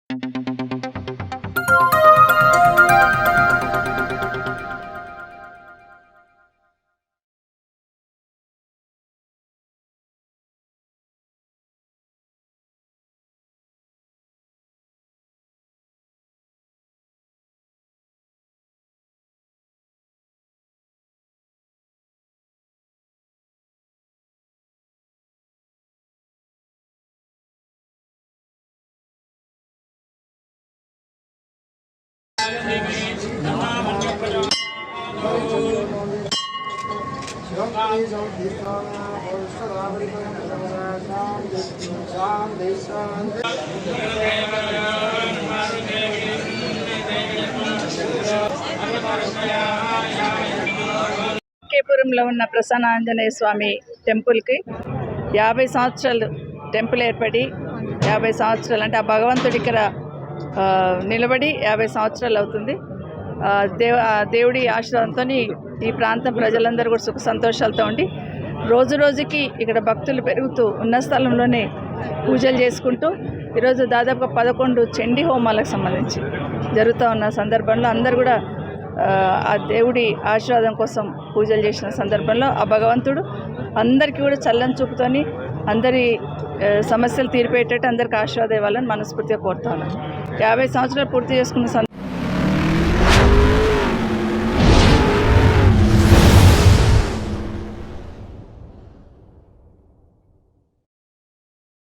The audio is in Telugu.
కేపురంలో ఉన్న ప్రసన్న ఆంజనేయ స్వామి టెంపుల్కి 50 సంవత్సరాలు టెంపుల్ ఏర్పడి 50 సంవత్సరాలు అంటే ఆ భగవంతుడి ఇక్కడ నిలబడి 50 సంవత్సరాలు అవుతుంది. దేవుడి ఆశీర్వాదంతో ఈ ప్రాంతం ప్రజలందరూ కూడా సుఖ సంతోషాలతో ఉండి రోజు రోజుకి ఇక్కడ భక్తులు పెరుగుతూ ఉన్న స్థలంలోనే పూజలు చేసుకుంటూ ఈరోజు దాదాపుగా 11 చండీ హోమాలకు సంబంధించి జరుగుతూ ఉన్న సందర్భంలో అందరూ కూడా ఆ దేవుడి ఆశీర్వాదం కోసం పూజలు చేసిన సందర్భంలో ఆ భగవంతుడు అందరికీ కూడా చల్లని చూపుతోని అందరి సమస్యలు తీరిపోయేటట్టు అందరికీ ఆశీర్వాదం ఇవ్వాలని మనస్ఫూర్తిగా కోరుతా ఉన్నాను. 50 సంవత్సరాలు పూర్తి చేసుకున్న